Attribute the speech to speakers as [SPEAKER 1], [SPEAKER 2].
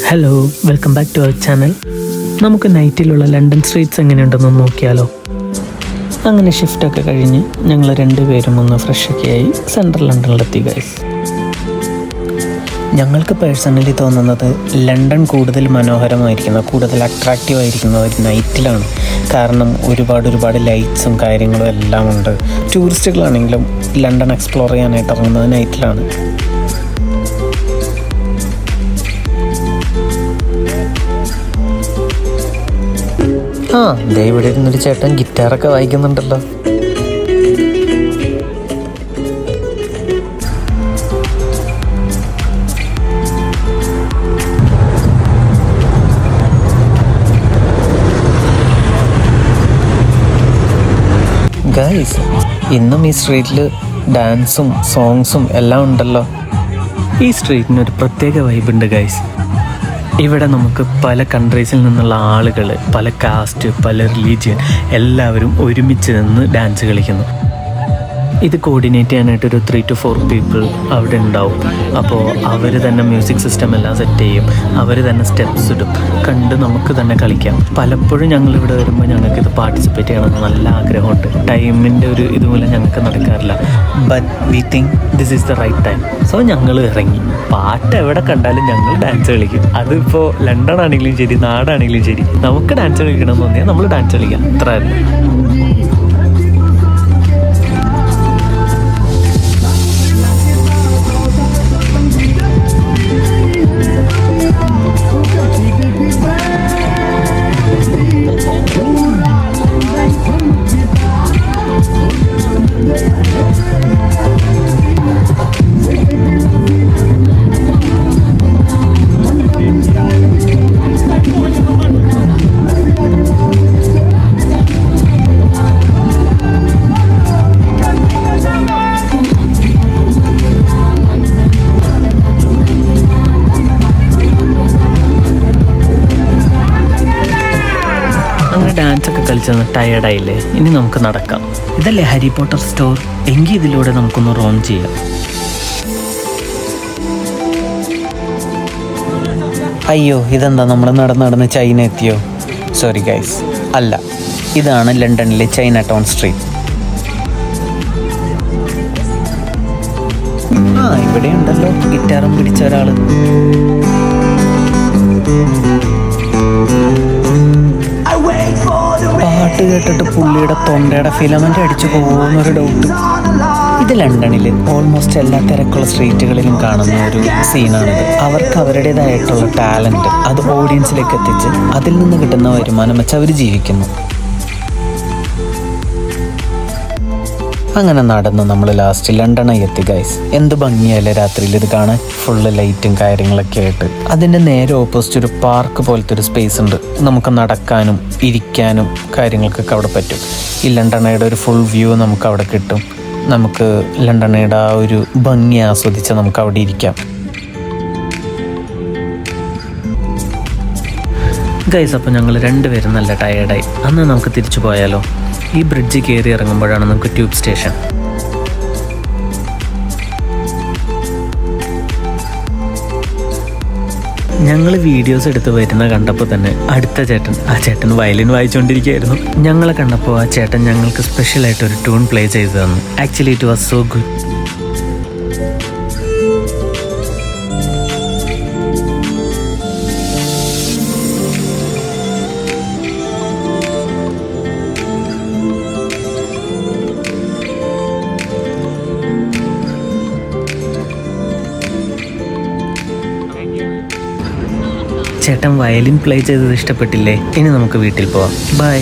[SPEAKER 1] Hello, welcome back to our channel. നമുക്ക് നൈറ്റിലുള്ള London streets എങ്ങനെയുണ്ടെന്ന് നോക്കിയാലോ. അങ്ങനെ ഷിഫ്റ്റൊക്കെ കഴിഞ്ഞ് ഞങ്ങൾ രണ്ടുപേരും ഒന്ന് ഫ്രഷൊക്കെ ആയി സെൻട്രൽ ലണ്ടനിലെത്തി ഗൈസ്. ഞങ്ങൾക്ക് പേഴ്സണലി തോന്നുന്നത് ലണ്ടൻ കൂടുതൽ മനോഹരമായിരിക്കുന്ന, കൂടുതൽ അട്രാക്റ്റീവ് ആയിരിക്കുന്ന ഒരു നൈറ്റിലാണ്. കാരണം ഒരുപാട് ലൈറ്റ്സും കാര്യങ്ങളും എല്ലാം ഉണ്ട്. ടൂറിസ്റ്റുകളാണെങ്കിലും ലണ്ടൻ എക്സ്പ്ലോർ ചെയ്യാനായിട്ട് ഇറങ്ങുന്നത് നൈറ്റിലാണ്. ദേ ഇവിടെ ഇരുന്നൊരു ചേട്ടൻ ഗിറ്റാറൊക്കെ വായിക്കുന്നുണ്ടല്ലോ. ഗൈസ്, ഇന്നും ഈ സ്ട്രീറ്റിൽ ഡാൻസും സോങ്സും എല്ലാം ഉണ്ടല്ലോ. ഈ സ്ട്രീറ്റിനൊരു പ്രത്യേക വൈബുണ്ട് ഗൈസ്. ഇവിടെ നമുക്ക് പല കൺട്രീസിൽ നിന്നുള്ള ആളുകൾ, പല കാസ്റ്റ്, പല റിലീജിയൻ എല്ലാവരും ഒരുമിച്ച് നിന്ന് ഡാൻസ് കളിക്കുന്നു. ഇത് കോർഡിനേറ്റ് ചെയ്യാനായിട്ടൊരു 3 to 4 പീപ്പിൾ അവിടെ ഉണ്ടാവും. അപ്പോൾ അവർ തന്നെ മ്യൂസിക് സിസ്റ്റം എല്ലാം സെറ്റ് ചെയ്യും, അവർ തന്നെ സ്റ്റെപ്സ് ഇടും, കണ്ട് നമുക്ക് തന്നെ കളിക്കാം. പലപ്പോഴും ഞങ്ങളിവിടെ വരുമ്പോൾ ഞങ്ങൾക്കിത് പാർട്ടിസിപ്പേറ്റ് ചെയ്യണമെന്ന് നല്ല ആഗ്രഹമുണ്ട്. ടൈമിൻ്റെ ഒരു ഇതുമൂലം ഞങ്ങൾക്ക് നടക്കാറില്ല. But we think this is the right time. So ഞങ്ങൾ ഇറങ്ങി. പാട്ട് എവിടെ കണ്ടാലും ഞങ്ങൾ ഡാൻസ് കളിക്കും. അതിപ്പോൾ ലണ്ടൻ ആണെങ്കിലും ശരി, നാടാണെങ്കിലും ശരി, നമുക്ക് ഡാൻസ് കളിക്കണമെന്ന് തോന്നിയാൽ നമ്മൾ ഡാൻസ് കളിക്കാം. അത്ര തന്നെ. ഡാൻസൊക്കെ കളിച്ചൊന്ന് ടയേർഡായില്ലേ? ഇനി നമുക്ക് നടക്കാം. ഇതല്ലേ ഹാരി പോട്ടർ സ്റ്റോർ? എങ്കിൽ ഇതിലൂടെ നമുക്കൊന്ന് റോം ചെയ്യാം. അയ്യോ, ഇതെന്താ നമ്മൾ നടന്ന് ചൈന എത്തിയോ? സോറി ഗൈസ്, അല്ല, ഇതാണ് ലണ്ടനിലെ ചൈന ടൗൺ സ്ട്രീറ്റ്. ഇവിടെ ഉണ്ടല്ലോ ഗിറ്റാറും പിടിച്ച ഒരാള്. പാട്ട് കേട്ടിട്ട് പുള്ളിയുടെ തൊണ്ടയുടെ ഫിലമെൻ്റ് അടിച്ചു പോകുന്നൊരു ഡൗട്ട്. ഇത് ലണ്ടനിൽ ഓൾമോസ്റ്റ് എല്ലാ തിരക്കുള്ള സ്ട്രീറ്റുകളിലും കാണുന്ന ഒരു സീനാണിത്. അവർക്ക് അവരുടേതായിട്ടുള്ള ടാലൻറ്റ് അത് ഓഡിയൻസിലേക്ക് എത്തിച്ച് അതിൽ നിന്ന് കിട്ടുന്ന വരുമാനം വെച്ച് അവർ ജീവിക്കുന്നു. അങ്ങനെ നടന്ന് നമ്മൾ ലാസ്റ്റ് ലണ്ടനായി എത്തി ഗൈസ്. എന്ത് ഭംഗിയല്ലേ രാത്രിയിൽ ഇത് കാണാൻ, ഫുള്ള് ലൈറ്റും കാര്യങ്ങളൊക്കെ ആയിട്ട്. അതിൻ്റെ നേരെ ഓപ്പോസിറ്റ് ഒരു പാർക്ക് പോലത്തെ ഒരു സ്പേസ് ഉണ്ട്. നമുക്ക് നടക്കാനും ഇരിക്കാനും കാര്യങ്ങൾക്കൊക്കെ അവിടെ പറ്റും. ഈ ലണ്ടനയുടെ ഒരു ഫുൾ വ്യൂ നമുക്ക് അവിടെ കിട്ടും. നമുക്ക് ലണ്ടനയുടെ ആ ഒരു ഭംഗി ആസ്വദിച്ച് നമുക്ക് അവിടെ ഇരിക്കാം. ഗൈസ്, അപ്പോൾ ഞങ്ങൾ രണ്ടുപേരും നല്ല ടയേർഡായി. അന്ന് നമുക്ക് തിരിച്ചു പോയാലോ? ഈ ബ്രിഡ്ജ് കയറി ഇറങ്ങുമ്പോഴാണ് നമുക്ക് ട്യൂബ് സ്റ്റേഷൻ. ഞങ്ങൾ വീഡിയോസ് എടുത്ത് വരുന്ന കണ്ടപ്പോൾ തന്നെ അടുത്ത ചേട്ടൻ വയലിൻ വായിച്ചുകൊണ്ടിരിക്കുകയായിരുന്നു. ഞങ്ങളെ കണ്ടപ്പോൾ ആ ചേട്ടൻ ഞങ്ങൾക്ക് സ്പെഷ്യലായിട്ടൊരു ട്യൂൺ പ്ലേ ചെയ്തു തന്നു. Actually it was so good. ചേട്ടൻ വയലിൻ പ്ലേ ചെയ്തത് ഇഷ്ടപ്പെട്ടില്ലേ? ഇനി നമുക്ക് വീട്ടിൽ പോവാം. ബൈ.